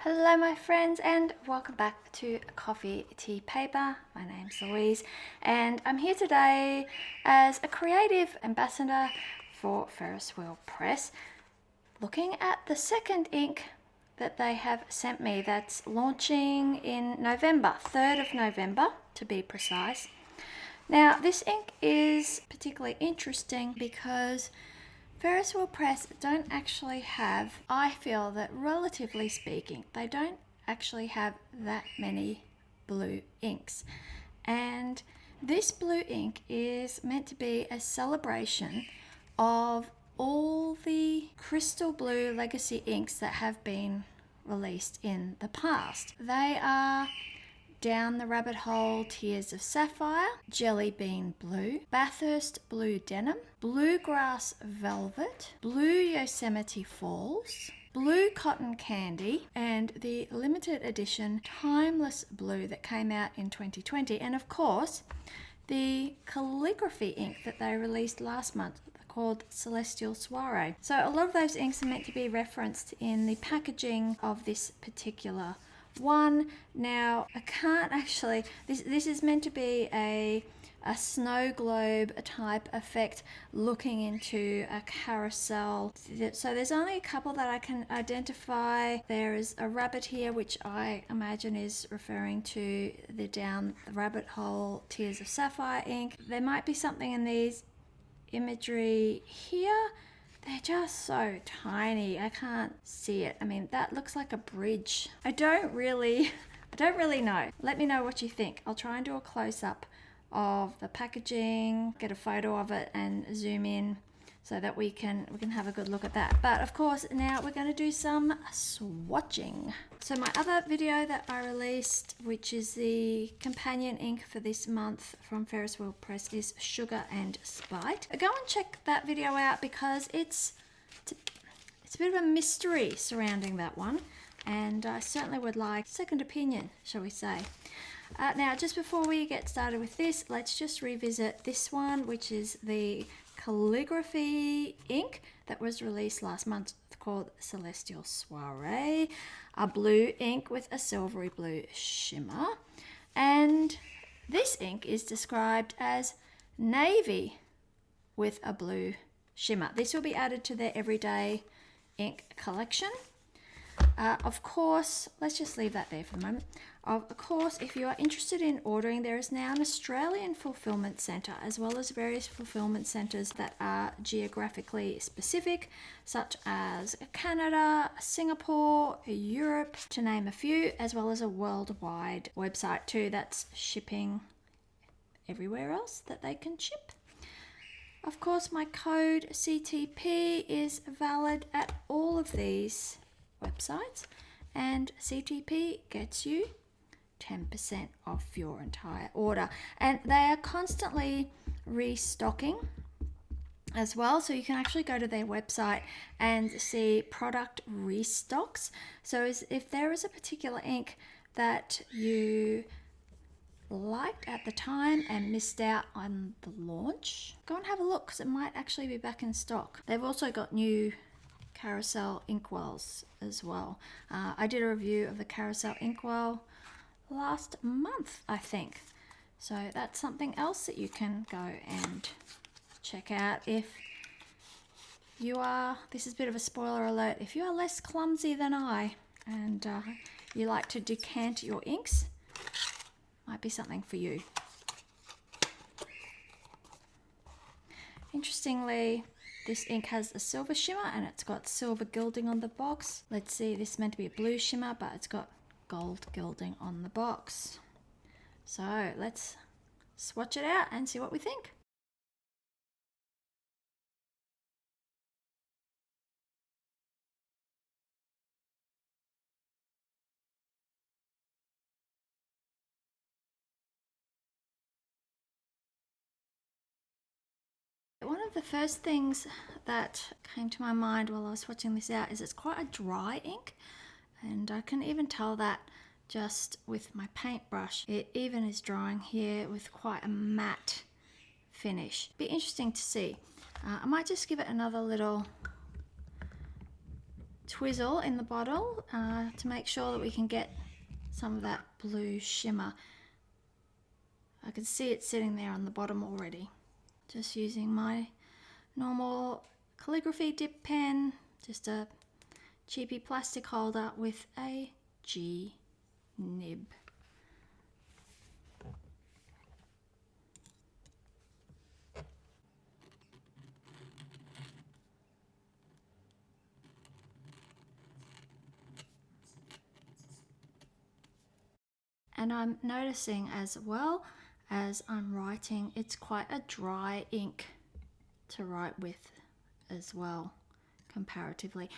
Hello my friends and welcome back to Coffee Tea Paper. My name's Louise and I'm here today as a creative ambassador for Ferris Wheel Press, looking at the second ink that they have sent me that's launching in November, 3rd of November to be precise. Now this ink is particularly interesting because Ferris Wheel Press don't actually have, I feel that relatively speaking, they don't actually have that many blue inks. And this blue ink is meant to be a celebration of all the crystal blue legacy inks that have been released in the past. They are Down the Rabbit Hole Tears of Sapphire, Jelly Bean Blue, Bathurst Blue Denim, Bluegrass Velvet, Blue Yosemite Falls, Blue Cotton Candy, and the limited edition Timeless Blue that came out in 2020, and of course the calligraphy ink that they released last month called Celestial Soiree. So a lot of those inks are meant to be referenced in the packaging of this particular one. Now I can't actually, this is meant to be a snow globe type effect looking into a carousel. So there's only a couple that I can identify. There is a rabbit here, which I imagine is referring to the Down the Rabbit Hole Tears of Sapphire ink. There might be something in these imagery here. They're just so tiny, I can't see it. I mean, that looks like a bridge. I don't really know. Let me know what you think. I'll try and do a close-up of the packaging, get a photo of it and zoom in so that we can have a good look at that. But of course, now we're going to do some swatching. So my other video that I released, which is the companion ink for this month from Ferris Wheel Press, is Sugar and Spite. Go and check that video out because it's a bit of a mystery surrounding that one, and I certainly would like a second opinion, shall we say. Now, just before we get started with this, let's just revisit this one, which is the calligraphy ink that was released last month called Celestial Soiree, a blue ink with a silvery blue shimmer. And this ink is described as navy with a blue shimmer. This will be added to their everyday ink collection. Of course, let's just leave that there for the moment. Of course, if you are interested in ordering, there is now an Australian fulfillment centre, as well as various fulfillment centres that are geographically specific, such as Canada, Singapore, Europe, to name a few, as well as a worldwide website too that's shipping everywhere else that they can ship. Of course, my code CTP is valid at all of these websites, and CTP gets you 10% off your entire order, and they are constantly restocking as well, so you can actually go to their website and see product restocks. So if there is a particular ink that you liked at the time and missed out on the launch, go and have a look because it might actually be back in stock. They've also got new carousel inkwells as well. I did a review of the carousel inkwell last month, I think, so that's something else that you can go and check out if you are, this is a bit of a spoiler alert, if you are less clumsy than I and you like to decant your inks, might be something for you. Interestingly, this ink has a silver shimmer and it's got silver gilding on the box. Let's see, this is meant to be a blue shimmer, but it's got gold gilding on the box. So let's swatch it out and see what we think. One of the first things that came to my mind while I was swatching this out is it's quite a dry ink, and I can even tell that just with my paintbrush. It even is drying here with quite a matte finish. Be interesting to see. I might just give it another little twizzle in the bottle to make sure that we can get some of that blue shimmer. I can see it sitting there on the bottom already. Just using my normal calligraphy dip pen, just a cheapy plastic holder with a G nib. And I'm noticing as well as I'm writing, it's quite a dry ink to write with as well, comparatively.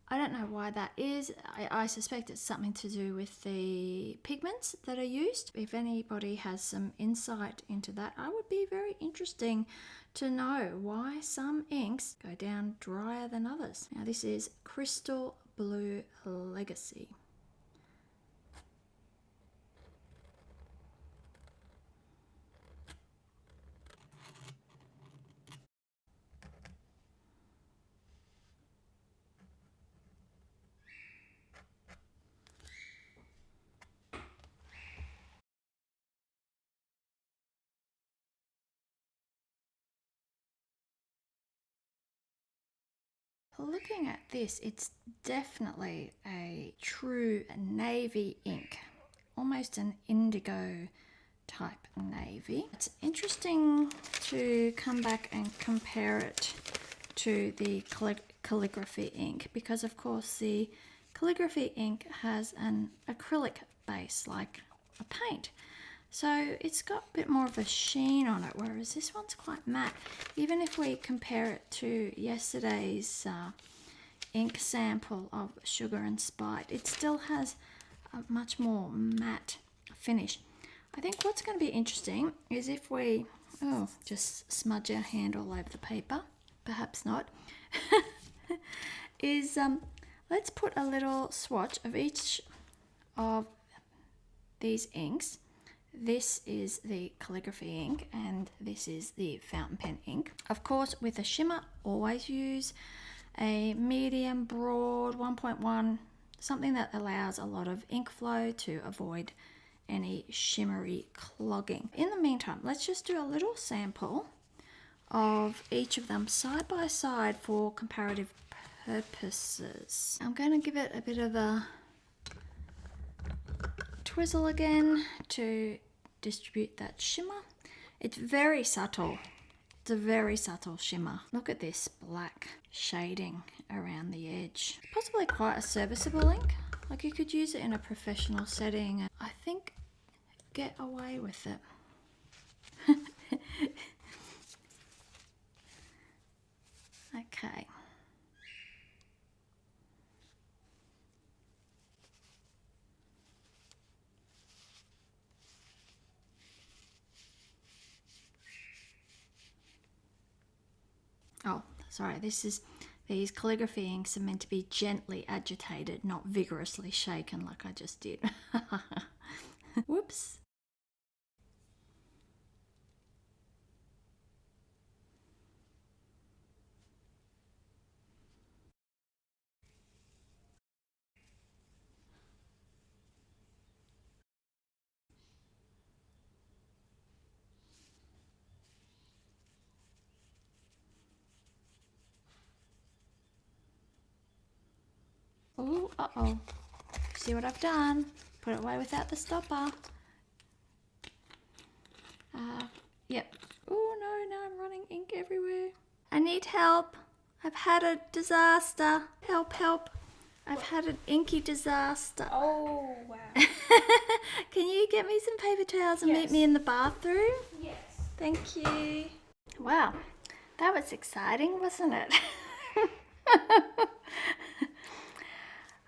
I don't know why that is. I suspect it's something to do with the pigments that are used. If anybody has some insight into that, I would be very interesting to know why some inks go down drier than others. Now this is Crystal Blue Legacy. Looking at this, it's definitely a true navy ink, almost an indigo type navy. It's interesting to come back and compare it to the calligraphy ink, because of course the calligraphy ink has an acrylic base like a paint. So it's got a bit more of a sheen on it, whereas this one's quite matte. Even if we compare it to yesterday's ink sample of Sugar and Spite, it still has a much more matte finish. I think what's going to be interesting is if we, just smudge our hand all over the paper, perhaps not, is let's put a little swatch of each of these inks. This is the calligraphy ink and this is the fountain pen ink. Of course, with a shimmer, always use a medium broad 1.1, something that allows a lot of ink flow to avoid any shimmery clogging. In the meantime, let's just do a little sample of each of them side by side for comparative purposes. I'm going to give it a bit of a twizzle again to distribute that shimmer. It's very subtle. It's a very subtle shimmer. Look at this black shading around the edge. Possibly quite a serviceable ink. Like you could use it in a professional setting and I think get away with it. Okay. Oh, sorry, these calligraphy inks are meant to be gently agitated, not vigorously shaken like I just did. Whoops. Oh, uh-oh. See what I've done? Put it away without the stopper. Yep. Oh no, now I'm running ink everywhere. I need help. I've had a disaster. Help, help. I've had an inky disaster. Oh, wow. Can you get me some paper towels and Yes. meet me in the bathroom? Yes. Thank you. Wow, that was exciting, wasn't it?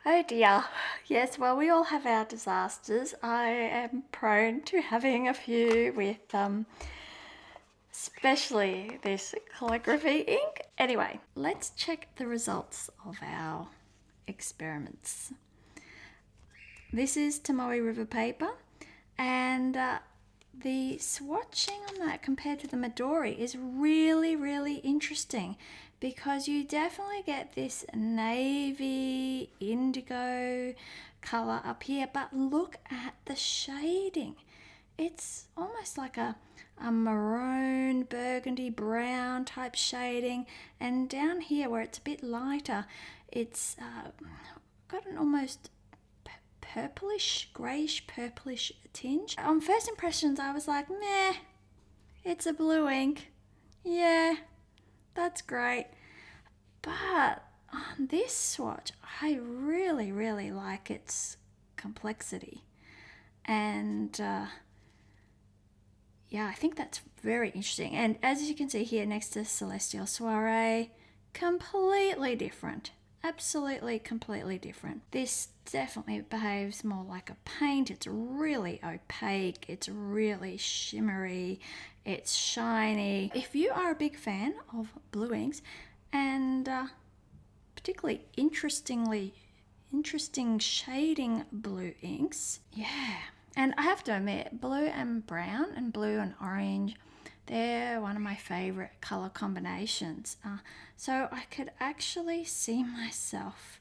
Oh dear. Yes, well, we all have our disasters. I am prone to having a few with especially this calligraphy ink. Anyway, let's check the results of our experiments. This is Tomoe River paper, and the swatching on that compared to the Midori is really, really interesting, because you definitely get this navy indigo color up here, but look at the shading. It's almost like a maroon, burgundy, brown type shading, and down here where it's a bit lighter, it's got an almost purplish, greyish purplish tinge. On first impressions I was like, meh, it's a blue ink. Yeah, that's great. But on this swatch, I really, really like its complexity. And yeah, I think that's very interesting. And as you can see here next to Celestial Soiree, completely different. Absolutely completely different. This definitely behaves more like a paint. It's really opaque. It's really shimmery. It's shiny. If you are a big fan of blue inks and particularly interesting shading blue inks, yeah. And I have to admit, blue and brown and blue and orange, they're one of my favorite color combinations. So I could actually see myself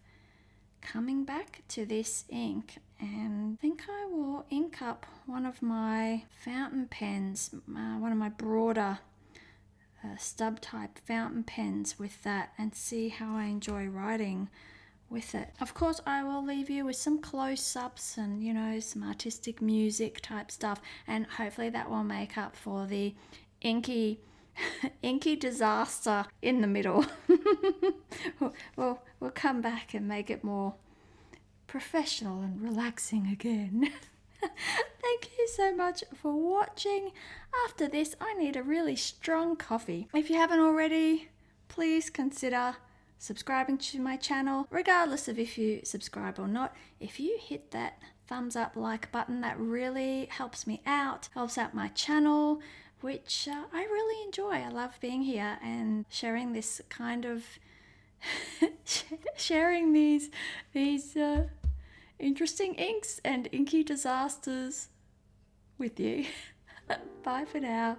coming back to this ink, and I think I will ink up one of my fountain pens, one of my broader stub type fountain pens with that, and see how I enjoy writing with it. Of course, I will leave you with some close-ups and, you know, some artistic music type stuff, and hopefully that will make up for the inky disaster in the middle. We'll come back and make it more professional and relaxing again. Thank you so much for watching. After this, I need a really strong coffee. If you haven't already, please consider subscribing to my channel. Regardless of if you subscribe or not, if you hit that thumbs up like button, that really helps me out, helps out my channel, which I really enjoy. I love being here and sharing this kind of sharing these interesting inks and inky disasters with you. Bye for now.